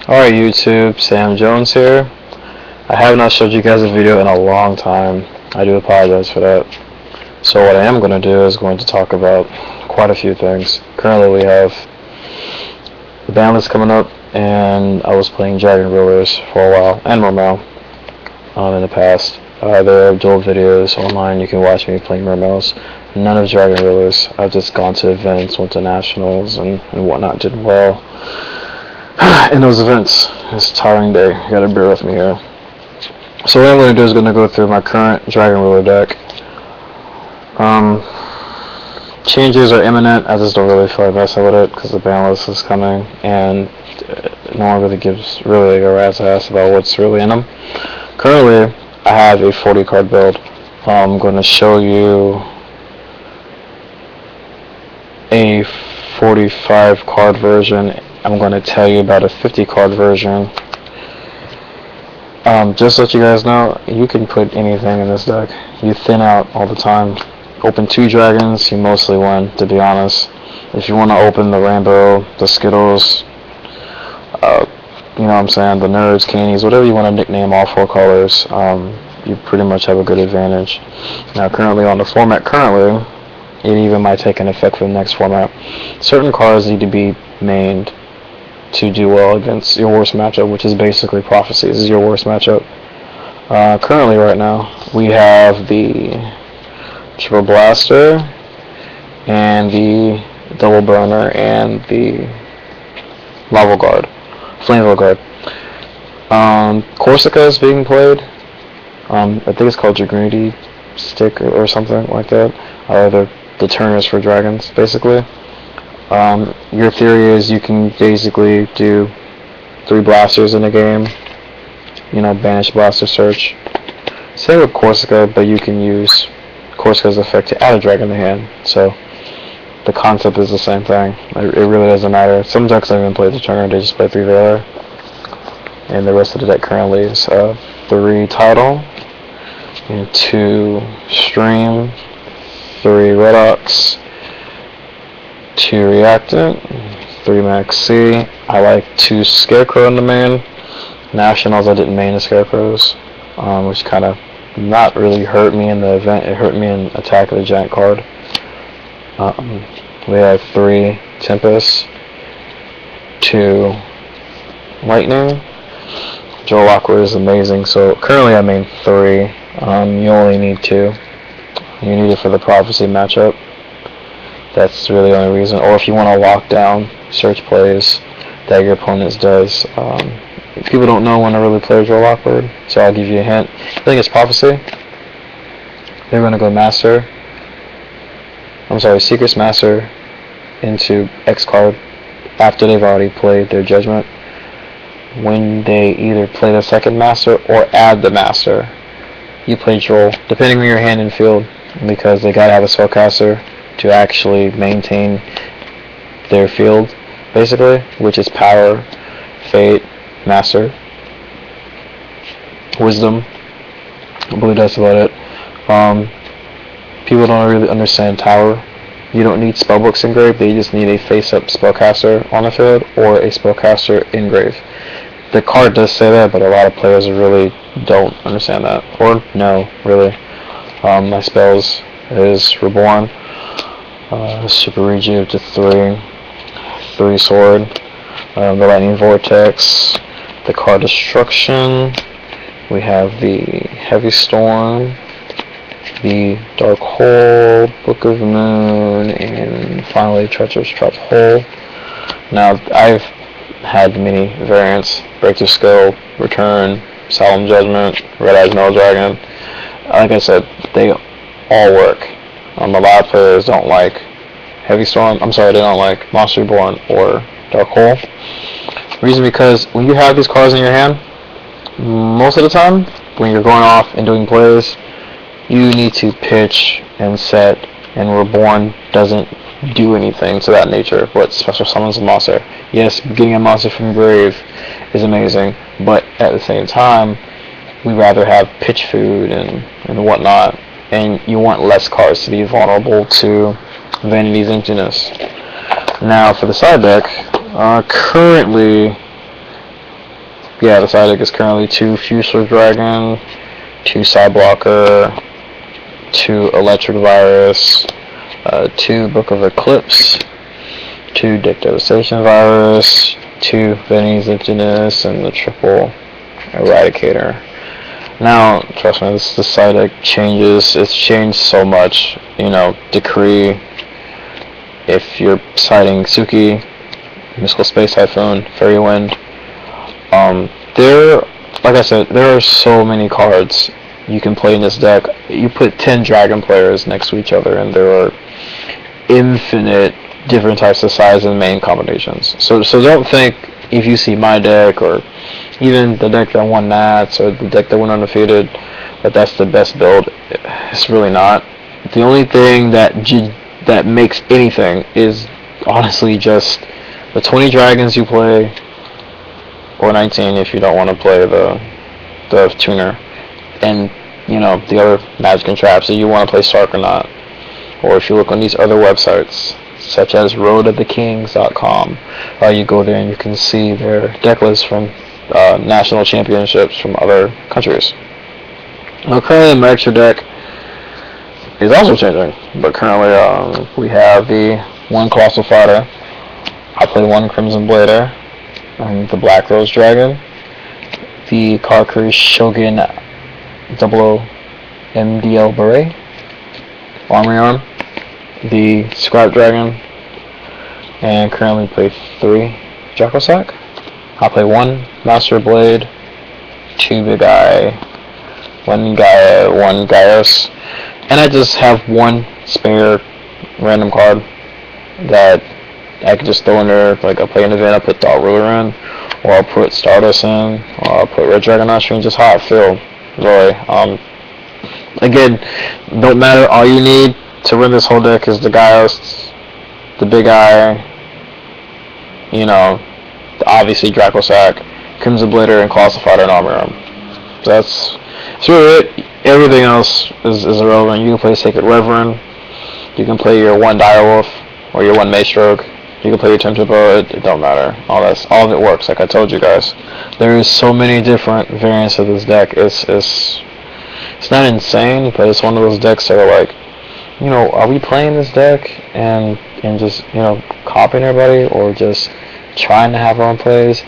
Alright YouTube, Sam Jones here. I have not showed you guys a video in a long time. I do apologize for that. So what I am going to do is going to talk about quite a few things. Currently we have the Banlist coming up, and I was playing Dragon Rulers for a while, and Mermail in the past. There are dual videos online, you can watch me playing Mermails. None of Dragon Rulers. I've just gone to events, went to nationals and whatnot, did well in those events. It's a tiring day, you gotta bear with me here. So what I'm going to do is going to go through my current Dragon Ruler deck. Changes are imminent. I just don't really feel like messing with it because the Banlist is coming, and no one really gives really a rat's ass about what's really in them. Currently, I have a 40 card build. I'm going to show you a 45 card version. I'm going to tell you about a 50 card version. Just to let you guys know, you can put anything in this deck. You thin out all the time. Open 2 dragons, you mostly win, to be honest. If you want to open the Rainbow, the Skittles, you know what I'm saying, the Nerds, Candies, whatever you want to nickname all 4 colors, you pretty much have a good advantage. Now currently on the format it even might take an effect for the next format. Certain cards need to be mained to do well against your worst matchup, which is basically Prophecy. This is your worst matchup. Currently, right now, we have the Triple Blaster and the Double Burner and the Lava Guard, Flammable Guard. Corsica is being played. I think it's called Dragoonity Stick or something like that. The turners for dragons, basically. Your theory is you can basically do 3 blasters in a game, you know, banish, blaster, search. Same with Corsica, but you can use Corsica's effect to add a dragon in the hand, so the concept is the same thing. It really doesn't matter. Some decks don't even play the turner, they just play 3 Veiler, and the rest of the deck currently is 3 Tidal, and 2 Stream, 3 Redox, 2 Reactant, 3 Max C. I like 2 Scarecrow in the main. Nationals I didn't main the Scarecrows, which kind of not really hurt me in the event. It hurt me in Attack of the Giant card. We have 3 Tempest, 2 Lightning. Joel Awkward is amazing, so currently I main 3. You only need 2. You need it for the Prophecy matchup. That's really the only reason. Or if you want to lock down search plays that your opponent does. People don't know when to really play Joel Awkward, so I'll give you a hint. I think it's Prophecy. They're going to go Secret's Master into X card after they've already played their Judgment. When they either play the second Master or add the Master, you play Joel, depending on your hand and field, because they gotta have a spellcaster to actually maintain their field, basically, which is Power, Fate, Master, Wisdom. I believe that's about it. People don't really understand Tower. You don't need spellbooks engraved, they just need a face-up spellcaster on the field or a spellcaster engraved. The card does say that, but a lot of players really don't understand that, or no, really. My spells is Reborn, Super Rejuve to 3 Sword, the Lightning Vortex, the card Destruction, we have the Heavy Storm, the Dark Hole, Book of Moon, and finally Treacherous Trapped Hole. Now, I've had many variants: Breakthrough Skill, Return, Solemn Judgment, Red Eyes Metal Dragon. Like I said, they all work. A lot of players don't like Heavy Storm. They don't like Monster Reborn or Dark Hole. Reason because when you have these cards in your hand, most of the time, when you're going off and doing plays, you need to pitch and set, and Reborn doesn't do anything to that nature, but special summons a monster. Yes, getting a monster from grave is amazing, but at the same time, we rather have pitch food and whatnot, and you want less cards to be vulnerable to Vanity's Emptiness. Now, for the side deck, currently yeah, the side deck is currently 2 Fuselage Dragon, 2 Sideblocker, 2 Electric Virus, 2 Book of Eclipse, 2 Dick Devastation Virus, 2 Benny's Indigenous, and the triple Eradicator. Now, trust me, this side deck changes. It's changed so much. You know, Decree, if you're siding Suki, Mystical Space Typhoon, Fairy Wind. Like I said, there are so many cards you can play in this deck. You put 10 Dragon players next to each other, and there are infinite different types of size and main combinations. So don't think if you see my deck or even the deck that won Nats or the deck that went undefeated that's the best build. It's really not. The only thing that makes anything is honestly just the 20 dragons you play, or 19 if you don't want to play the tuner, and you know the other magic and traps that you want to play Sark or not. Or if you look on these other websites such as roadofthekings.com, you go there and you can see their deck lists from national championships from other countries. Now currently my extra deck is also changing, but currently we have the 1 Colossal Fighter. I play 1 Crimson Blader, the Black Rose Dragon, the Karkuri Shogun 00 MDL Beret, Armory Arm, the Scrap Dragon, and currently play 3 Jackosack. I play 1 Master Blade, 2 Big Eye, 1 Gaia, 1 Gaius, and I just have 1 spare random card that I can just throw in there. Like I play an event, I put Thought Ruler in, or I'll put Stardust in, or I'll put Red Dragon on stream, just how I feel, really. Again, don't matter, all you need to win this whole deck is the Gaius, the Big Eye, you know, obviously Dracosack, Crimson Blader, and Colossal Fighter and Armor Arm. That's really it. Everything else is irrelevant. You can play Sacred Reverend, you can play your 1 Direwolf, or your 1 Maestroke, you can play your Temtempo, it don't matter. All of it works, like I told you guys. There is so many different variants of this deck. It's not insane, but it's one of those decks that are like, you know, are we playing this deck and just, you know, copying everybody, or just trying to have our own plays?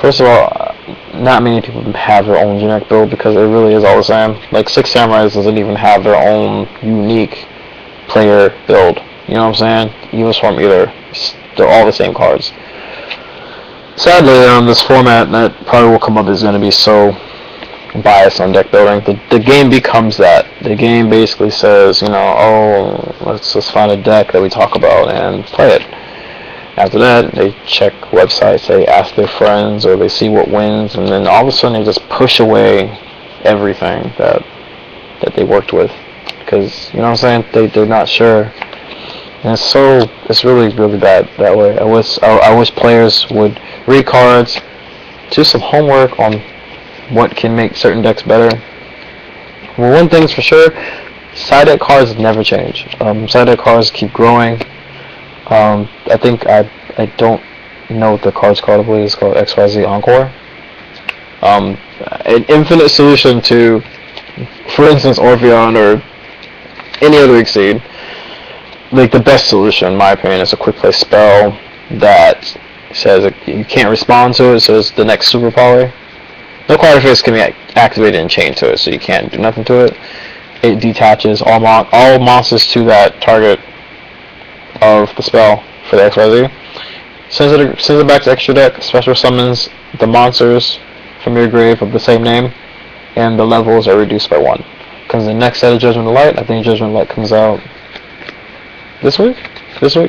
First of all, not many people have their own generic build because it really is all the same. Like 6 Samurais doesn't even have their own unique player build. You know what I'm saying? Uniswarm either. They're all the same cards. Sadly, this format that probably will come up is going to be so biased on deck building. The game becomes that. The game basically says, you know, oh, let's find a deck that we talk about and play it. After that, they check websites, they ask their friends, or they see what wins, and then all of a sudden they just push away everything that they worked with, because, you know what I'm saying, they're not sure. And it's really, really bad that way. I wish players would read cards, do some homework on what can make certain decks better. Well, one thing's for sure, side deck cards never change. Side deck cards keep growing. I think I don't know what the card's called. I believe it's called XYZ Encore. An infinite solution to, for instance, Orpheon or any other Exceed. Like the best solution, in my opinion, is a quick play spell that says you can't respond to it, so it's the next super poly. No card face can be activated and chained to it, so you can't do nothing to it. It detaches all monsters to that target of the spell for the XYZ. Sends it back to extra deck, special summons the monsters from your grave of the same name, and the levels are reduced by 1. Comes the next set of Judgment of Light. I think Judgment of Light comes out this week,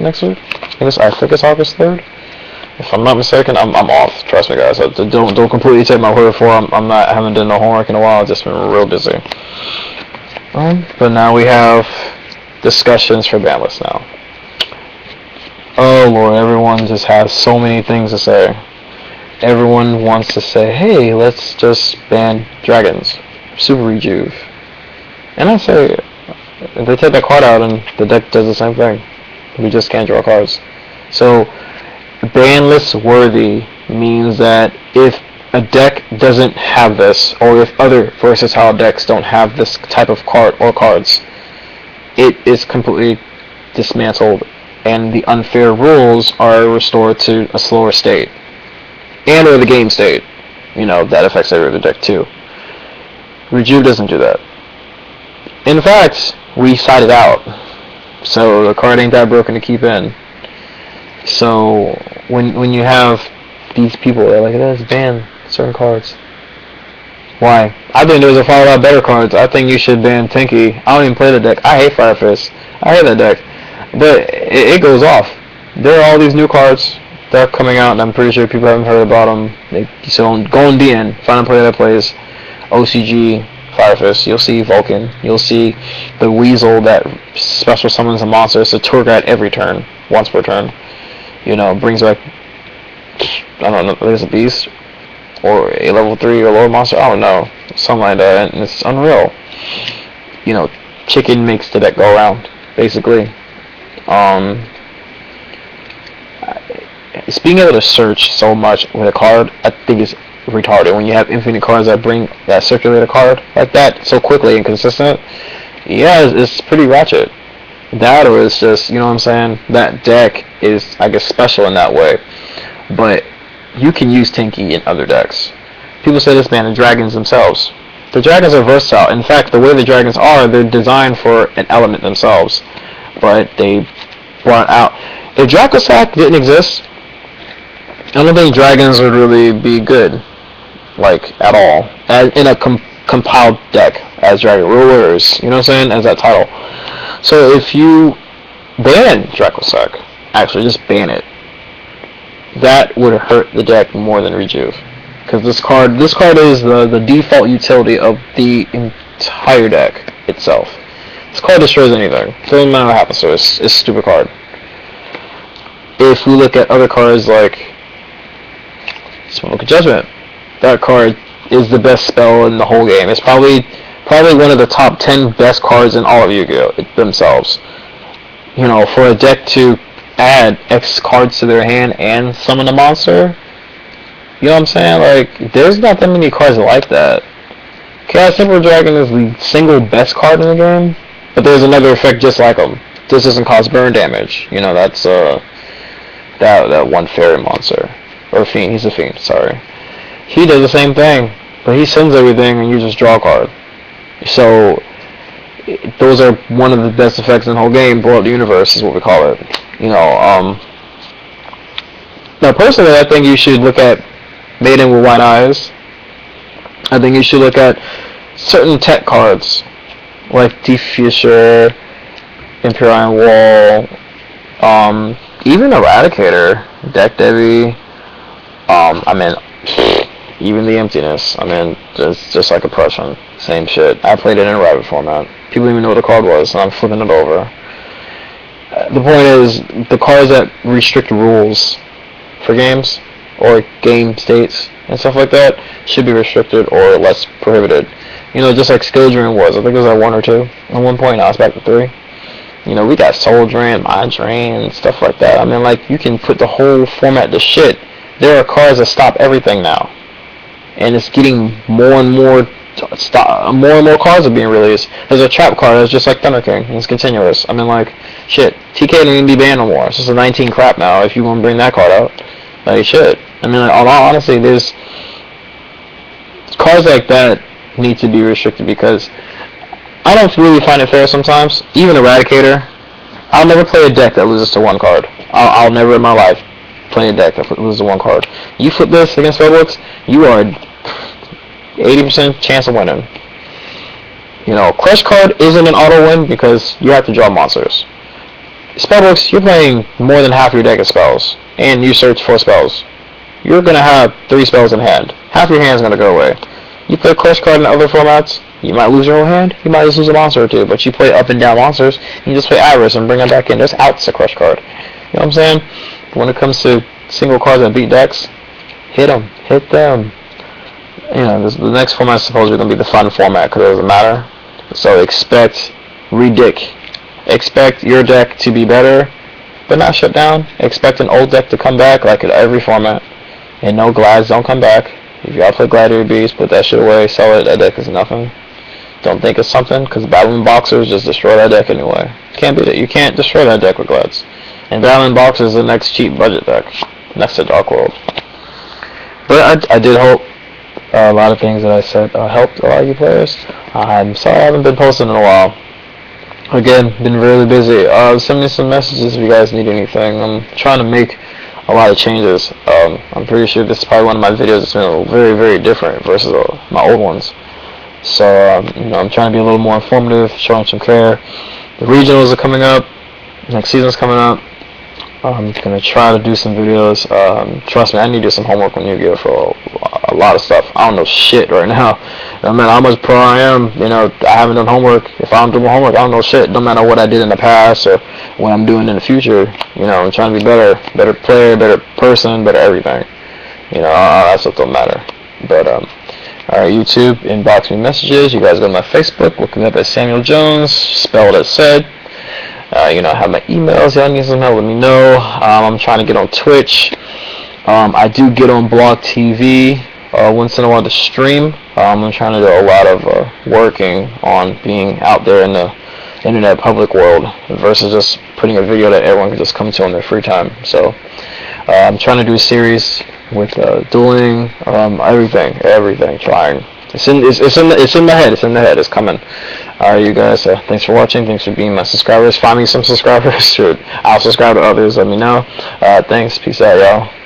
next week. I think it's August 3rd. If I'm not mistaken, I'm off. Trust me, guys. Don't completely take my word for it. I haven't done no homework in a while. I've just been real busy. But now we have discussions for Banlist now. Oh Lord, everyone just has so many things to say. Everyone wants to say, hey, let's just ban dragons. Super Rejuve. And I say, if they take that card out and the deck does the same thing, we just can't draw cards. So, Banlist worthy means that if a deck doesn't have this, or if other versatile decks don't have this type of card or cards, it is completely dismantled, and the unfair rules are restored to a slower state, and or the game state. That affects every other deck too. Rejuve doesn't do that. In fact, we side it out, so the card ain't that broken to keep in. So when you have these people that are like, let's ban certain cards. Why? I think there's a lot better cards. I think you should ban Tinky. I don't even play the deck. I hate Fire Fist. I hate that deck. But it goes off. There are all these new cards that are coming out, and I'm pretty sure people haven't heard about them. So go on DN, find a player that plays OCG, Fire Fist. You'll see Vulcan. You'll see the Weasel that special summons a monster. It's a tour guide every turn, once per turn. Brings back, I don't know, there's a beast, or a level 3 or lower monster, I don't know, something like that, and it's unreal. Chicken makes the deck go around, basically. It's being able to search so much with a card, I think is retarded. When you have infinite cards that circulate a card like that so quickly and consistent, yeah, it's pretty ratchet. That, or it's just, what I'm saying, that deck is, I guess, special in that way. But you can use Tinky in other decks. People say this, man, the dragons themselves. The dragons are versatile. In fact, the way the dragons are, they're designed for an element themselves. But they brought out... If Dracosac didn't exist, I don't think dragons would really be good. At all. In a compiled deck as Dragon Rulers. You know what I'm saying? As that title. So if you ban Dracosac, actually just ban it, that would hurt the deck more than Rejuve. Because this card is the default utility of the entire deck itself. This card destroys anything. Doesn't matter what happens to it. It's a stupid card. If we look at other cards like Smoke of Judgment, that card is the best spell in the whole game. It's probably one of the top 10 best cards in all of Yu-Gi-Oh! Themselves. For a deck to add X cards to their hand and summon a monster, you know what I'm saying? There's not that many cards like that. Chaos Emperor Dragon is the single best card in the game, but there's another effect just like him. This doesn't cause burn damage. That's that one fairy monster. Or fiend, he's a fiend, sorry. He does the same thing, but he sends everything and you just draw a card. So, those are one of the best effects in the whole game. Blow up the universe is what we call it. Now personally, I think you should look at Maiden with White Eyes. I think you should look at certain tech cards, like Defusher, Empyrean Wall, even Eradicator, Deck Devi, even the Emptiness. Just like Oppression. Same shit. I played it in a rabbit format. People didn't even know what the card was, and I'm flipping it over. The point is, the cards that restrict rules for games, or game states, and stuff like that, should be restricted or less prohibited. Just like Skill Drain was. I think it was at 1 or 2. At one point, now it's back to 3. We got Soul Drain, Mind Drain, stuff like that. You can put the whole format to shit. There are cards that stop everything now. And it's getting more and more cards are being released. There's a trap card that's just like Thunder King, and it's continuous. Shit, TK don't even be banned no more. It's just a 19 crap now if you want to bring that card out. Shit. Honestly, there's cards like that need to be restricted because I don't really find it fair sometimes. Even Eradicator, I'll never play a deck that loses to one card. I'll never in my life play a deck that loses to one card. You flip this against Spellbooks, you are 80% chance of winning. Crush card isn't an auto win because you have to draw monsters. Spellbooks, you're playing more than half your deck of spells, and you search for spells. You're going to have 3 spells in hand. Half your hand's going to go away. You play Crush card in other formats, you might lose your whole hand, you might just lose a monster or two, but you play up and down monsters, you just play Iris and bring them back in. There's outs to Crush card. You know what I'm saying? When it comes to single cards that beat decks, hit them. The next format is supposedly going to be the fun format because it doesn't matter. So expect Redick. Expect your deck to be better, but not shut down. Expect an old deck to come back like in every format. And no Glads don't come back. If y'all play Gladiator Beast, put that shit away, sell it. That deck is nothing. Don't think it's something, because Battling Boxers just destroy that deck anyway. Can't beat it. You can't destroy that deck with Glads. And Battling Boxers is the next cheap budget deck, next to Dark World. But I did hope a lot of things that I said helped a lot of you players. I'm sorry I haven't been posting in a while. Again, been really busy. Send me some messages if you guys need anything. I'm trying to make a lot of changes. I'm pretty sure this is probably one of my videos that's been very, very different versus my old ones. So, I'm trying to be a little more informative, showing some care. The regionals are coming up. Next season's coming up. I'm going to try to do some videos. Trust me, I need to do some homework on Yu-Gi-Oh! For a lot of stuff. I don't know shit right now. No matter how much pro I am, I haven't done homework. If I don't do my homework, I don't know shit. No matter what I did in the past or what I'm doing in the future, I'm trying to be better player, better person, better everything. That stuff don't matter. But, alright, YouTube, inbox me messages. You guys go to my Facebook, look me up as Samuel Jones, spelled as said. I have my emails. Y'all need some help, let me know. I'm trying to get on Twitch. I do get on Blog TV once in a while to stream. I'm trying to do a lot of working on being out there in the internet public world versus just putting a video that everyone can just come to on their free time. So I'm trying to do a series with dueling, everything. Trying. It's in the head. It's coming. Alright, you guys. Thanks for watching. Thanks for being my subscribers. Find me some subscribers. I'll subscribe to others. Let me know. Thanks. Peace out, y'all.